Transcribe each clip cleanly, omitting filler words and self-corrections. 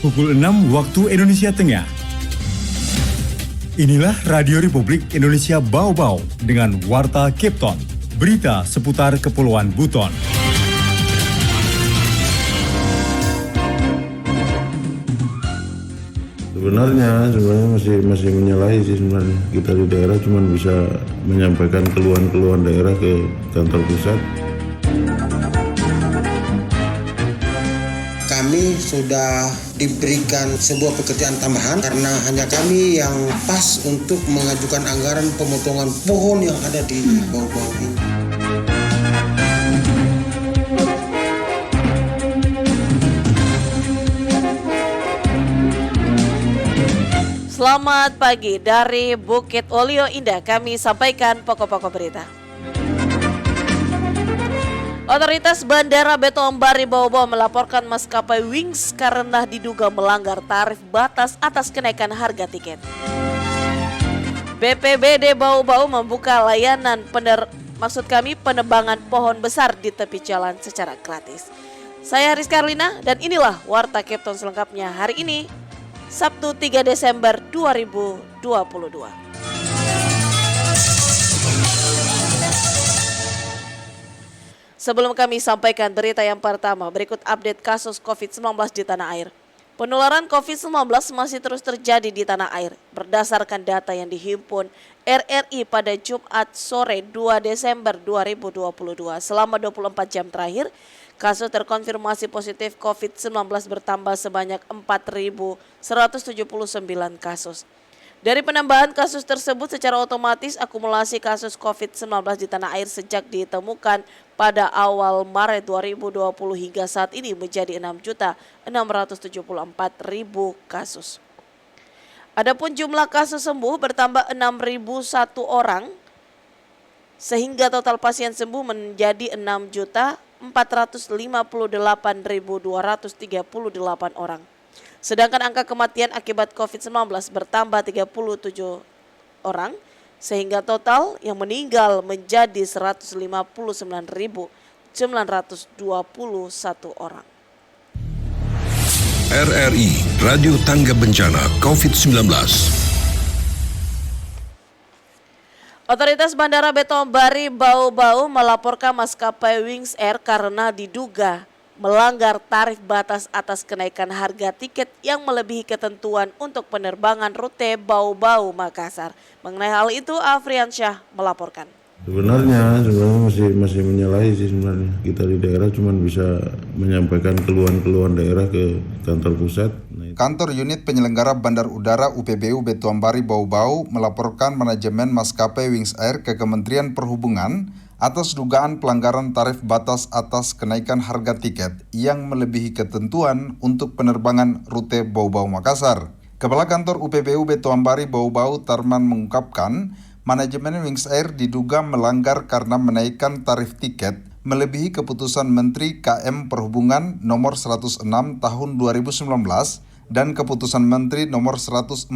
pukul 6 waktu Indonesia Tengah. Inilah Radio Republik Indonesia Bau-Bau dengan Warta Cape Town, berita seputar Kepulauan Buton. Sebenarnya masih menyalahi sih sebenarnya. Kita di daerah cuma bisa menyampaikan keluhan-keluhan daerah ke kantor pusat. Kami sudah diberikan sebuah pekerjaan tambahan karena hanya kami yang pas untuk mengajukan anggaran pemotongan pohon yang ada di bau-bau ini. Selamat pagi dari Bukit Olio Indah, kami sampaikan pokok-pokok berita. Otoritas Bandara Beto Ambari Bau-Bau melaporkan maskapai Wings karena diduga melanggar tarif batas atas kenaikan harga tiket. BPBD Bau-Bau membuka layanan penebangan pohon besar di tepi jalan secara gratis. Saya Rizka Arlina dan inilah Warta Cape Town selengkapnya hari ini, Sabtu 3 Desember 2022. Sebelum kami sampaikan berita yang pertama, berikut update kasus COVID-19 di tanah air. Penularan COVID-19 masih terus terjadi di tanah air. Berdasarkan data yang dihimpun RRI pada Jumat sore 2 Desember 2022, selama 24 jam terakhir, kasus terkonfirmasi positif COVID-19 bertambah sebanyak 4.179 kasus. Dari penambahan kasus tersebut secara otomatis akumulasi kasus COVID-19 di tanah air sejak ditemukan pada awal Maret 2020 hingga saat ini menjadi 6.674.000 kasus. Adapun jumlah kasus sembuh bertambah 6.001 orang sehingga total pasien sembuh menjadi 6.458.238 orang. Sedangkan angka kematian akibat COVID-19 bertambah 37 orang, sehingga total yang meninggal menjadi 159.921 orang. RRI Radio Tangga Bencana COVID-19. Otoritas Bandara Beto Ambari Bau-Bau melaporkan maskapai Wings Air karena diduga melanggar tarif batas atas kenaikan harga tiket yang melebihi ketentuan untuk penerbangan rute Bau-Bau Makassar. Mengenai hal itu, Afriansyah melaporkan. Sebenarnya masih menyalahi sih sebenarnya. Kita di daerah cuma bisa menyampaikan keluhan-keluhan daerah ke kantor pusat. Kantor Unit Penyelenggara Bandar Udara UPBU Beto Ambari Bau-Bau melaporkan manajemen maskapai Wings Air ke Kementerian Perhubungan atas dugaan pelanggaran tarif batas atas kenaikan harga tiket yang melebihi ketentuan untuk penerbangan rute Bau-Bau Makassar. Kepala Kantor UPBU Beto Ambari Bau-Bau Tarman mengungkapkan, manajemen Wings Air diduga melanggar karena menaikkan tarif tiket melebihi keputusan Menteri KM Perhubungan nomor 106 tahun 2019 dan keputusan Menteri nomor 142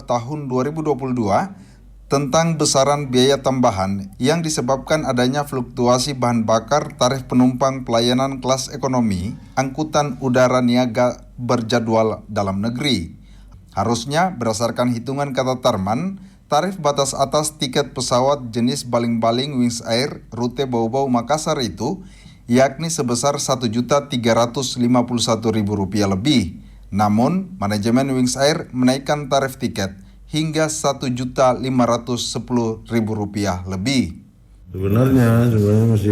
tahun 2022 tentang besaran biaya tambahan yang disebabkan adanya fluktuasi bahan bakar tarif penumpang pelayanan kelas ekonomi angkutan udara niaga berjadwal dalam negeri. Harusnya berdasarkan hitungan kata Tarman, tarif batas atas tiket pesawat jenis baling-baling Wings Air rute Bau-Bau Makassar itu yakni sebesar Rp1.351.000 lebih. Namun, manajemen Wings Air menaikkan tarif tiket hingga Rp1.510.000 lebih. Sebenarnya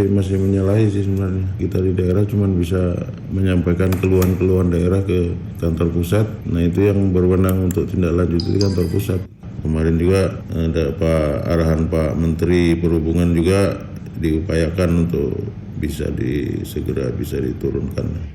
masih menyalahi sih sebenarnya. Kita di daerah cuma bisa menyampaikan keluhan-keluhan daerah ke kantor pusat. Nah, itu yang berwenang untuk tindak lanjut di kantor pusat. Kemarin juga ada arahan Pak Menteri Perhubungan juga diupayakan untuk segera bisa diturunkan.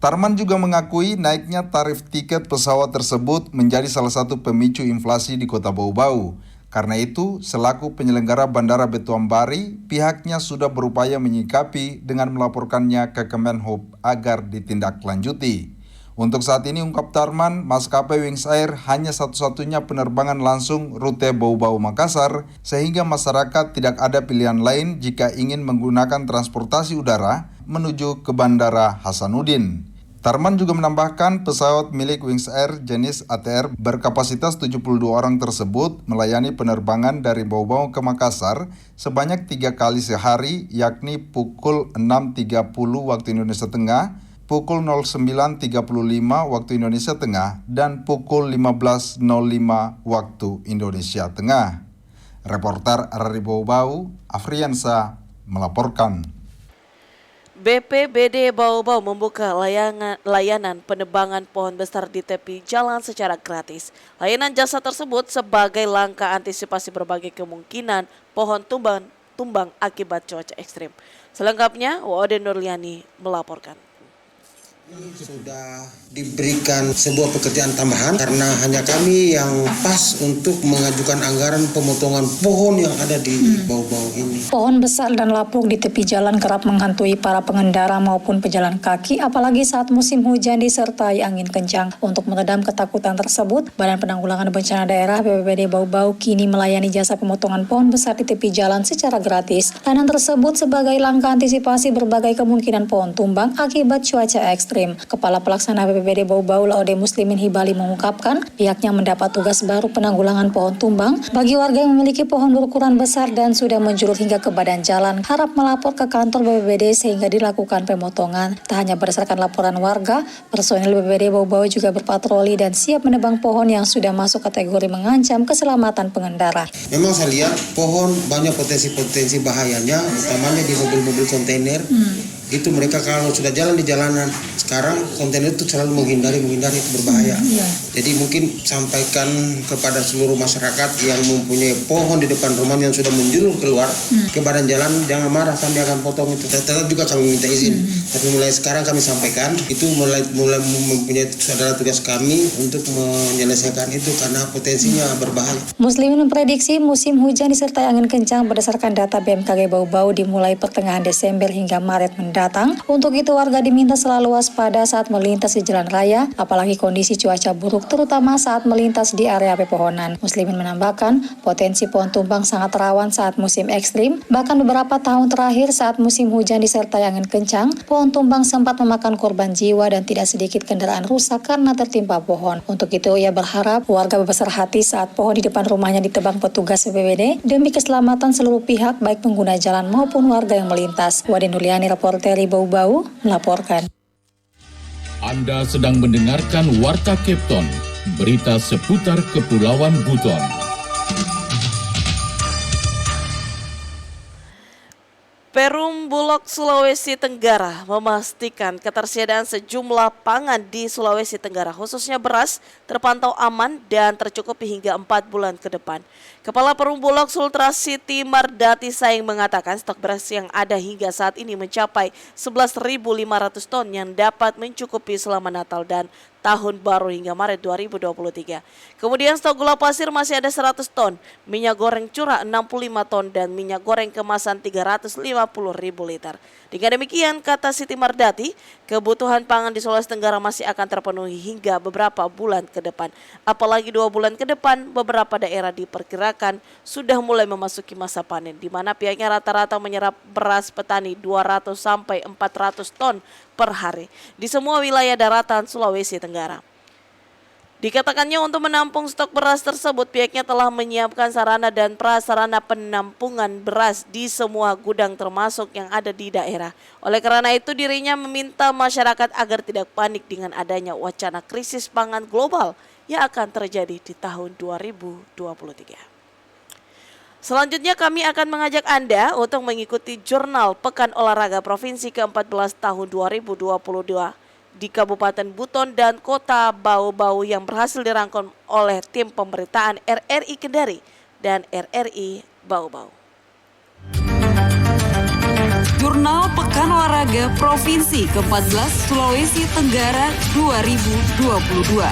Tarman juga mengakui naiknya tarif tiket pesawat tersebut menjadi salah satu pemicu inflasi di Kota Bau-Bau. Karena itu, selaku penyelenggara Bandara Beto Ambari, pihaknya sudah berupaya menyikapi dengan melaporkannya ke Kemenhub agar ditindaklanjuti. Untuk saat ini, ungkap Tarman, maskapai Wings Air hanya satu-satunya penerbangan langsung rute Bau-Bau Makassar, sehingga masyarakat tidak ada pilihan lain jika ingin menggunakan transportasi udara menuju ke Bandara Hasanuddin. Tarman juga menambahkan pesawat milik Wings Air jenis ATR berkapasitas 72 orang tersebut melayani penerbangan dari Bau-Bau ke Makassar sebanyak 3 kali sehari, yakni pukul 6.30 waktu Indonesia Tengah, pukul 09.35 waktu Indonesia Tengah, dan pukul 15.05 waktu Indonesia Tengah. Reporter RRI Bau-Bau, Afriansa, melaporkan. BPBD Bau-Bau membuka layanan penebangan pohon besar di tepi jalan secara gratis. Layanan jasa tersebut sebagai langkah antisipasi berbagai kemungkinan pohon tumbang akibat cuaca ekstrim. Selengkapnya, Waode Nurliani melaporkan. Sudah diberikan sebuah pekerjaan tambahan karena hanya kami yang pas untuk mengajukan anggaran pemotongan pohon yang ada di Bau-Bau ini. Pohon besar dan lapuk di tepi jalan kerap menghantui para pengendara maupun pejalan kaki, apalagi saat musim hujan disertai angin kencang. Untuk meredam ketakutan tersebut, Badan Penanggulangan Bencana Daerah BPBD Bau-Bau kini melayani jasa pemotongan pohon besar di tepi jalan secara gratis. Layanan tersebut sebagai langkah antisipasi berbagai kemungkinan pohon tumbang akibat cuaca ekstrim. Kepala Pelaksana BPBD Bau-Bau Laode Muslimin Hibali mengungkapkan pihaknya mendapat tugas baru penanggulangan pohon tumbang bagi warga yang memiliki pohon berukuran besar dan sudah menjulur hingga ke badan jalan. Harap melapor ke kantor BPBD sehingga dilakukan pemotongan. Tak hanya berdasarkan laporan warga, personil BPBD Bau-Bau juga berpatroli dan siap menebang pohon yang sudah masuk kategori mengancam keselamatan pengendara. Memang saya lihat pohon banyak potensi-potensi bahayanya, utamanya di mobil-mobil kontainer. Itu mereka kalau sudah jalan di jalanan sekarang kontainer itu selalu menghindari itu berbahaya. Jadi mungkin sampaikan kepada seluruh masyarakat yang mempunyai pohon di depan rumah yang sudah menjulur keluar ke badan jalan, jangan marah, kami akan potong itu. Tetap juga kami minta izin. Tapi mulai sekarang kami sampaikan itu mulai mempunyai adalah tugas kami untuk menyelesaikan itu karena potensinya berbahaya. Muslimin memprediksi musim hujan disertai angin kencang berdasarkan data BMKG Bau-Bau dimulai pertengahan Desember hingga Maret mendatang. Untuk itu warga diminta selalu waspada saat melintas di jalan raya, apalagi kondisi cuaca buruk terutama saat melintas di area pepohonan. Muslimin menambahkan potensi pohon tumbang sangat rawan saat musim ekstrim, bahkan beberapa tahun terakhir saat musim hujan disertai angin kencang, pohon tumbang sempat memakan korban jiwa dan tidak sedikit kendaraan rusak karena tertimpa pohon. Untuk itu ia berharap warga berbesar hati saat pohon di depan rumahnya ditebang petugas BPBD demi keselamatan seluruh pihak baik pengguna jalan maupun warga yang melintas. Waode Nurliani, reporter Bau-Bau melaporkan. Anda sedang mendengarkan Warta Kepton, berita seputar Kepulauan Buton. Perum Bulog Sulawesi Tenggara memastikan ketersediaan sejumlah pangan di Sulawesi Tenggara, khususnya beras, terpantau aman dan tercukupi hingga 4 bulan ke depan. Kepala Perum Bulog Sultra Siti Mardati Saing mengatakan stok beras yang ada hingga saat ini mencapai 11.500 ton yang dapat mencukupi selama Natal dan Tahun Baru hingga Maret 2023. Kemudian stok gula pasir masih ada 100 ton, minyak goreng curah 65 ton, dan minyak goreng kemasan 350.000 liter. Dengan demikian, kata Siti Mardati, kebutuhan pangan di Sulawesi Tenggara masih akan terpenuhi hingga beberapa bulan ke depan. Apalagi 2 bulan ke depan, beberapa daerah diperkirakan sudah mulai memasuki masa panen, di mana pihaknya rata-rata menyerap beras petani 200 sampai 400 ton per hari di semua wilayah daratan Sulawesi Tenggara. Dikatakannya untuk menampung stok beras tersebut, pihaknya telah menyiapkan sarana dan prasarana penampungan beras di semua gudang termasuk yang ada di daerah. Oleh karena itu dirinya meminta masyarakat agar tidak panik dengan adanya wacana krisis pangan global yang akan terjadi di tahun 2023. Selanjutnya kami akan mengajak Anda untuk mengikuti jurnal Pekan Olahraga Provinsi ke-14 tahun 2022 di Kabupaten Buton dan Kota Bau-Bau yang berhasil dirangkum oleh tim pemberitaan RRI Kendari dan RRI Bau-Bau. Jurnal Pekan Olahraga Provinsi ke-14 Sulawesi Tenggara 2022.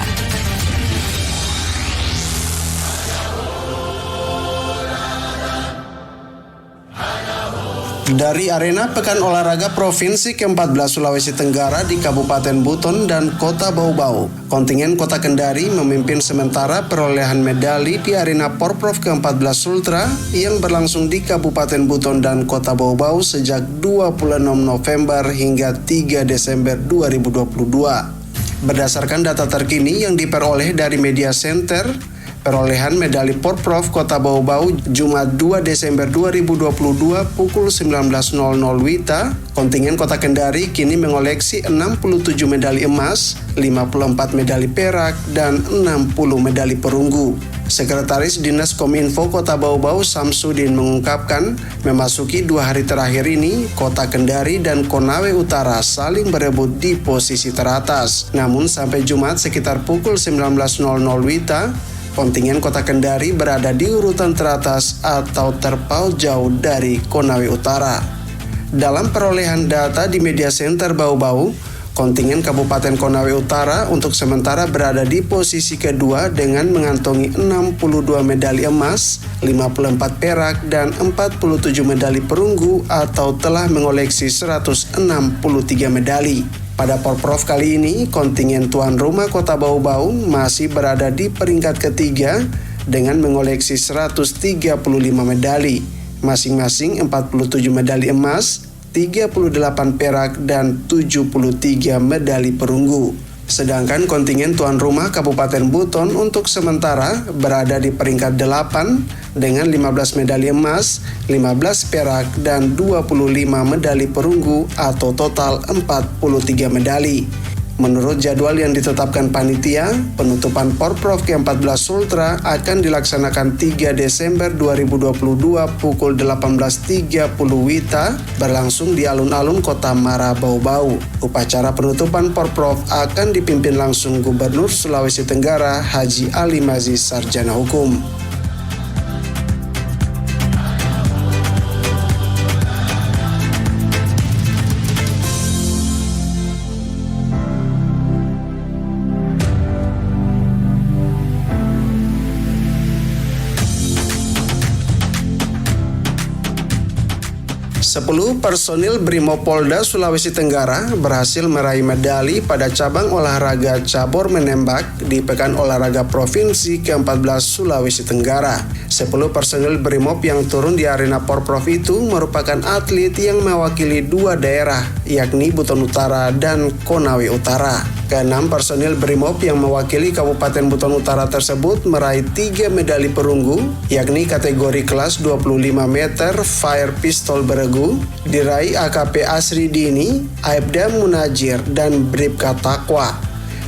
Dari arena Pekan Olahraga Provinsi ke-14 Sulawesi Tenggara di Kabupaten Buton dan Kota Bau-Bau, kontingen Kota Kendari memimpin sementara perolehan medali di arena Porprov ke-14 Sultra yang berlangsung di Kabupaten Buton dan Kota Bau-Bau sejak 26 November hingga 3 Desember 2022. Berdasarkan data terkini yang diperoleh dari Media Center, perolehan medali Porprov Kota Bau-Bau Jumat 2 Desember 2022 pukul 19.00 WITA, kontingen Kota Kendari kini mengoleksi 67 medali emas, 54 medali perak, dan 60 medali perunggu. Sekretaris Dinas Kominfo Kota Bau-Bau Samsudin mengungkapkan, memasuki 2 hari terakhir ini, Kota Kendari dan Konawe Utara saling berebut di posisi teratas. Namun sampai Jumat sekitar pukul 19.00 WITA, kontingen Kota Kendari berada di urutan teratas atau terpaut jauh dari Konawe Utara. Dalam perolehan data di Media Center Bau-Bau, kontingen Kabupaten Konawe Utara untuk sementara berada di posisi kedua dengan mengantongi 62 medali emas, 54 perak, dan 47 medali perunggu atau telah mengoleksi 163 medali. Pada Porprov kali ini, kontingen tuan rumah Kota Bau-Bau masih berada di peringkat ketiga dengan mengoleksi 135 medali, masing-masing 47 medali emas, 38 perak, dan 73 medali perunggu. Sedangkan kontingen tuan rumah Kabupaten Buton untuk sementara berada di peringkat 8 dengan 15 medali emas, 15 perak, dan 25 medali perunggu atau total 43 medali. Menurut jadwal yang ditetapkan panitia, penutupan Porprov ke-14 Sultra akan dilaksanakan 3 Desember 2022 pukul 18.30 WITA berlangsung di alun-alun Kota Mara Bau-Bau. Upacara penutupan Porprov akan dipimpin langsung Gubernur Sulawesi Tenggara Haji Ali Mazi Sarjana Hukum. Sepuluh personil Brimopolda Sulawesi Tenggara berhasil meraih medali pada cabang olahraga cabur menembak di Pekan Olahraga Provinsi ke-14 Sulawesi Tenggara. 10 personil Brimob yang turun di arena Porprov itu merupakan atlet yang mewakili 2 daerah, yakni Buton Utara dan Konawe Utara. Ke-6 personil Brimob yang mewakili Kabupaten Buton Utara tersebut meraih 3 medali perunggu, yakni kategori kelas 25 meter Fire Pistol Beregu, diraih AKP Asri Dini, Aibda Munajir, dan Bribka Takwa.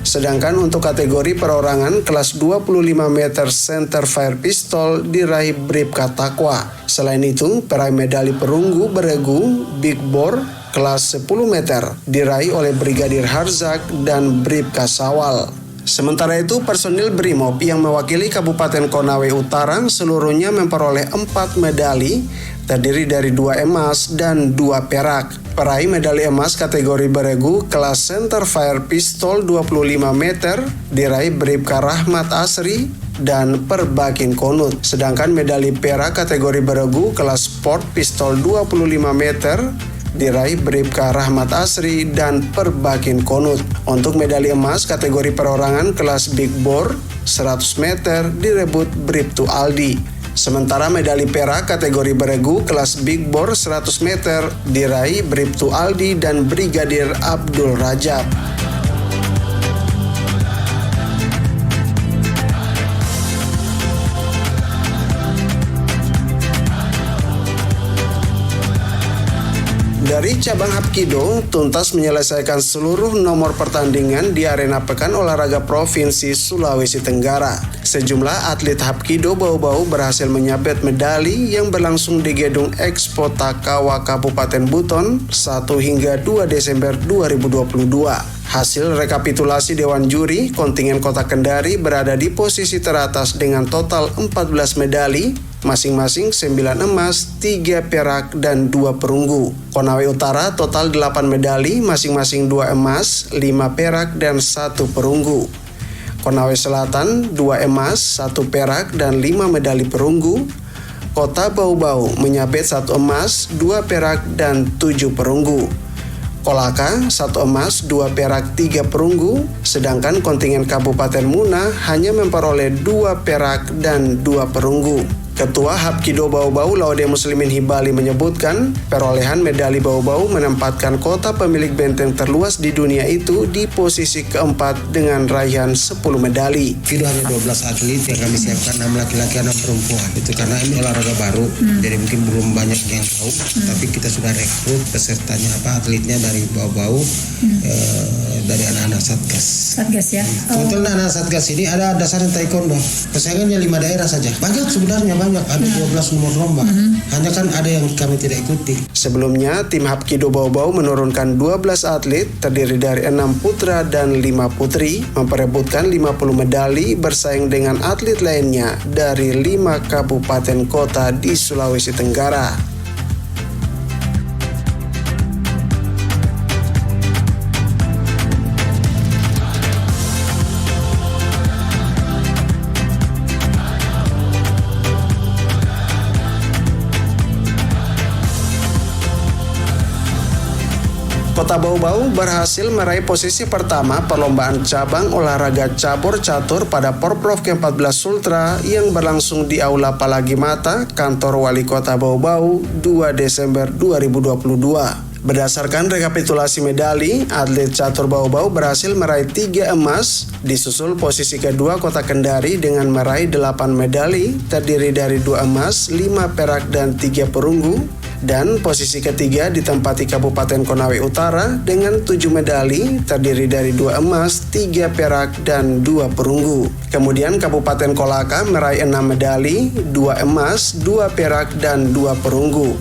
Sedangkan untuk kategori perorangan kelas 25 meter Center Fire Pistol diraih Bribka Takwa. Selain itu, peraih medali perunggu Beregu Big Bore kelas 10 meter diraih oleh Brigadir Harzak dan Bribka Sawal. Sementara itu, personil Brimob yang mewakili Kabupaten Konawe Utara seluruhnya memperoleh 4 medali, terdiri dari 2 emas dan 2 perak. Peraih medali emas kategori Beregu kelas Center Fire Pistol 25 meter diraih Bribka Rahmat Asri dan Perbakin Konut. Sedangkan medali perak kategori Beregu kelas Sport Pistol 25 meter diraih Bribka Rahmat Asri dan Perbakin Konut. Untuk medali emas kategori perorangan kelas Big Bore 100 meter direbut Bribtu Aldi. Sementara medali perak kategori Beregu kelas Big Bore 100 meter diraih Bribtu Aldi dan Brigadir Abdul Rajab. Dari cabang Hapkido, tuntas menyelesaikan seluruh nomor pertandingan di arena Pekan Olahraga Provinsi Sulawesi Tenggara. Sejumlah atlet Hapkido Bau-Bau berhasil menyabet medali yang berlangsung di Gedung Expo Takawa Kabupaten Buton 1 hingga 2 Desember 2022. Hasil rekapitulasi Dewan Juri, kontingen Kota Kendari berada di posisi teratas dengan total 14 medali, masing-masing 9 emas, 3 perak, dan 2 perunggu. Konawe Utara total 8 medali, masing-masing 2 emas, 5 perak, dan 1 perunggu. Konawe Selatan 2 emas, 1 perak, dan 5 medali perunggu. Kota Bau-Bau menyabet 1 emas, 2 perak, dan 7 perunggu. Kolaka 1 emas, 2 perak, 3 perunggu, sedangkan kontingen Kabupaten Muna hanya memperoleh 2 perak dan 2 perunggu. Ketua Hapkido Bau-Bau Laude Muslimin Hibali menyebutkan perolehan medali Bau-Bau menempatkan kota pemilik benteng terluas di dunia itu di posisi keempat dengan raihan 10 medali. Itu hanya 12 atlet yang kami siapkan, 6 laki-laki 6 perempuan. Itu karena ini olahraga baru, jadi mungkin belum banyak yang tahu. Tapi kita sudah rekrut pesertanya atletnya dari Bau-Bau, dari anak-anak Satgas. Satgas ya. Kebetulan anak Satgas ini ada dasarnya taekwondo. Persaingannya 5 daerah saja. Banyak sebenarnya, ada 12 nomor lomba. Hanya kan ada yang kami tidak ikuti. Sebelumnya, tim Hapkido Bau-Bau menurunkan 12 atlet terdiri dari 6 putra dan 5 putri, memperebutkan 50 medali bersaing dengan atlet lainnya dari 5 kabupaten kota di Sulawesi Tenggara. Kota Bau-Bau berhasil meraih posisi pertama perlombaan cabang olahraga cabur catur pada Porprov ke-14 Sultra yang berlangsung di Aula Palagi Mata, kantor Wali Kota Bau-Bau, 2 Desember 2022. Berdasarkan rekapitulasi medali, atlet catur Bau-Bau berhasil meraih 3 emas, disusul posisi kedua Kota Kendari dengan meraih 8 medali, terdiri dari 2 emas, 5 perak, dan 3 perunggu. Dan posisi ketiga ditempati Kabupaten Konawe Utara dengan 7 medali, terdiri dari 2 emas, 3 perak, dan 2 perunggu. Kemudian Kabupaten Kolaka meraih 6 medali, 2 emas, 2 perak, dan 2 perunggu.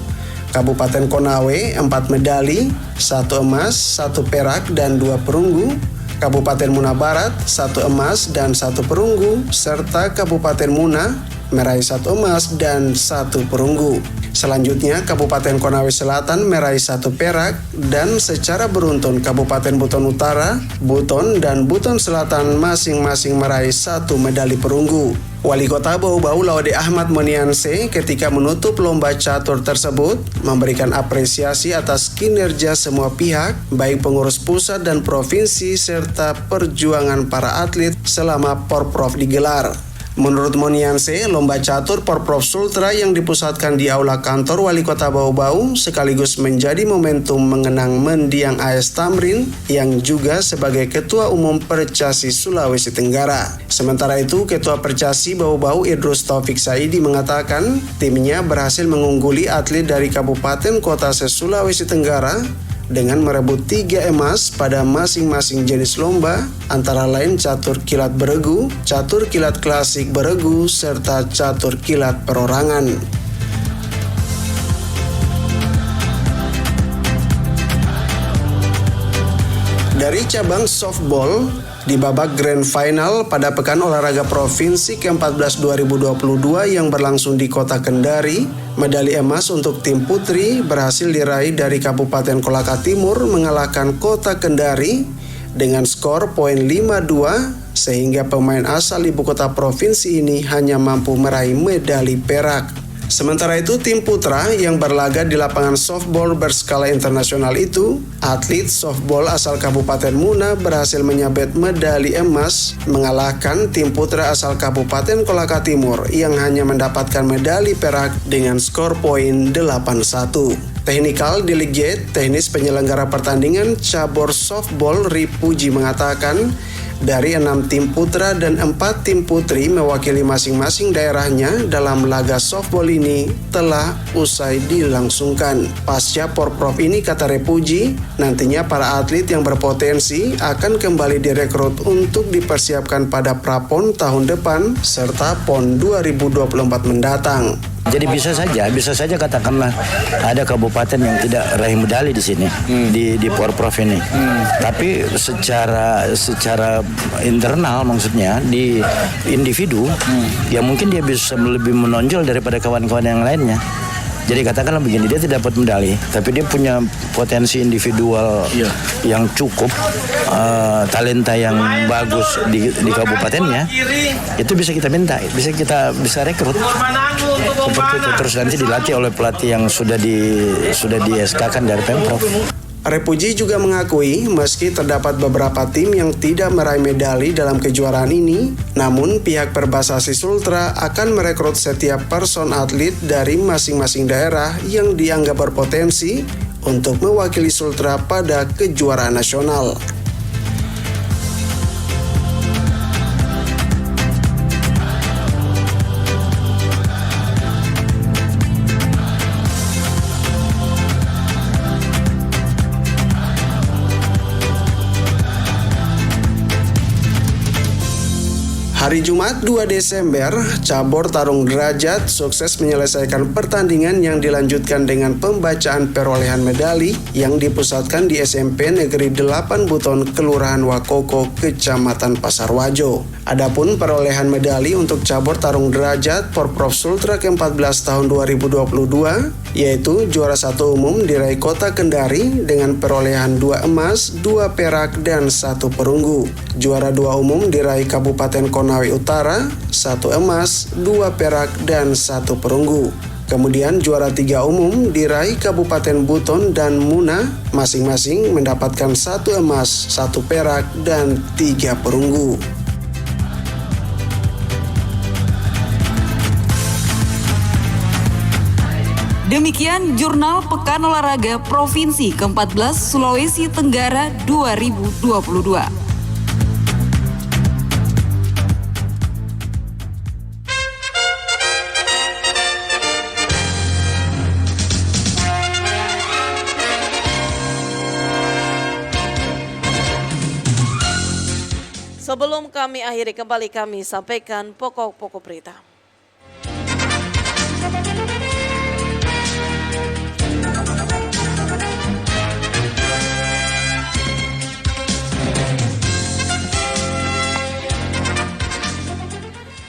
Kabupaten Konawe 4 medali, 1 emas, 1 perak, dan 2 perunggu. Kabupaten Muna Barat 1 emas dan 1 perunggu, serta Kabupaten Muna meraih 1 emas dan 1 perunggu. Selanjutnya Kabupaten Konawe Selatan meraih 1 perak, dan secara beruntun Kabupaten Buton Utara, Buton, dan Buton Selatan masing-masing meraih 1 medali perunggu. Wali Kota Bau-Bau Laude Ahmad Monianse ketika menutup lomba catur tersebut memberikan apresiasi atas kinerja semua pihak, baik pengurus pusat dan provinsi serta perjuangan para atlet selama Porprov digelar. Menurut Monianse, lomba catur Porprov Sultra yang dipusatkan di aula kantor Wali Kota Bau-Bau sekaligus menjadi momentum mengenang mendiang AS Tamrin yang juga sebagai Ketua Umum Percasi Sulawesi Tenggara. Sementara itu, Ketua Percasi Bau-Bau Idrus Taufik Saidi mengatakan timnya berhasil mengungguli atlet dari Kabupaten Kota se-Sulawesi Tenggara dengan merebut 3 emas pada masing-masing jenis lomba, antara lain catur kilat beregu, catur kilat klasik beregu, serta catur kilat perorangan. Dari cabang softball, di babak Grand Final pada Pekan Olahraga Provinsi ke-14 2022 yang berlangsung di Kota Kendari, medali emas untuk tim putri berhasil diraih dari Kabupaten Kolaka Timur mengalahkan Kota Kendari dengan skor poin 5-2, sehingga pemain asal ibu kota provinsi ini hanya mampu meraih medali perak. Sementara itu, tim putra yang berlaga di lapangan softball berskala internasional itu, atlet softball asal Kabupaten Muna berhasil menyabet medali emas mengalahkan tim putra asal Kabupaten Kolaka Timur yang hanya mendapatkan medali perak dengan skor poin 8-1. Technical Delegate teknis penyelenggara pertandingan cabur softball Ripuji mengatakan dari 6 tim putra dan 4 tim putri mewakili masing-masing daerahnya dalam laga softball ini telah usai dilangsungkan. Pasca Porprov ini, kata Repuji, nantinya para atlet yang berpotensi akan kembali direkrut untuk dipersiapkan pada Prapon tahun depan serta PON 2024 mendatang. Jadi bisa saja katakanlah ada kabupaten yang tidak raih medali di sini di Porprov ini. Tapi secara internal, maksudnya di individu ya mungkin dia bisa lebih menonjol daripada kawan-kawan yang lainnya. Jadi katakanlah begini, dia tidak dapat medali, tapi dia punya potensi individual yang cukup, talenta yang bagus di kabupatennya, itu bisa kita minta, bisa rekrut seperti itu, terus nanti dilatih oleh pelatih yang sudah di SK-kan dari Pemprov. Repuji juga mengakui meski terdapat beberapa tim yang tidak meraih medali dalam kejuaraan ini, namun pihak Perbasasi Sultra akan merekrut setiap person atlet dari masing-masing daerah yang dianggap berpotensi untuk mewakili Sultra pada kejuaraan nasional. Hari Jumat 2 Desember, cabur tarung derajat sukses menyelesaikan pertandingan yang dilanjutkan dengan pembacaan perolehan medali yang dipusatkan di SMP Negeri 8 Buton, Kelurahan Wakoko, Kecamatan Pasarwajo. Adapun perolehan medali untuk cabur tarung derajat Porprov Sultra ke-14 tahun 2022, yaitu juara 1 umum diraih Kota Kendari dengan perolehan 2 emas, 2 perak, dan 1 perunggu. Juara 2 umum diraih Kabupaten Konawe Utara, 1 emas, 2 perak, dan 1 perunggu. Kemudian juara 3 umum diraih Kabupaten Buton dan Muna, masing-masing mendapatkan 1 emas, 1 perak, dan 3 perunggu. Demikian Jurnal Pekan Olahraga Provinsi ke-14 Sulawesi Tenggara 2022. Sebelum kami akhiri, kembali kami sampaikan pokok-pokok berita.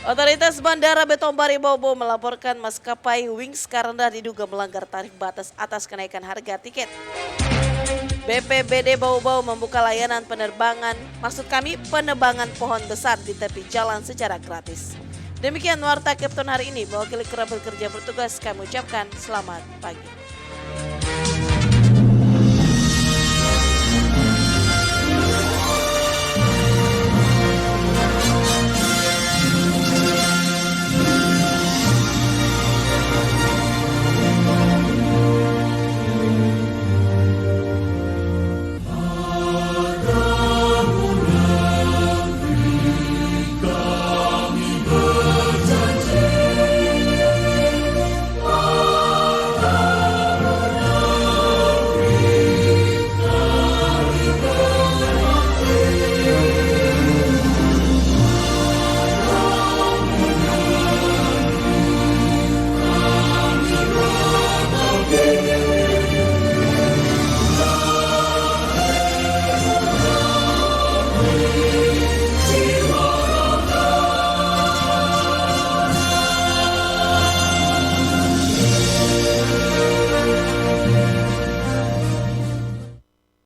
Otoritas Bandara Betombari Bobo melaporkan maskapai Wings Karanda diduga melanggar tarif batas atas kenaikan harga tiket. BPBD Bau-Bau membuka layanan penerbangan pohon besar di tepi jalan secara gratis. Demikian Warta Kepton hari ini. Mewakili kerabat kerja bertugas, kami ucapkan selamat pagi.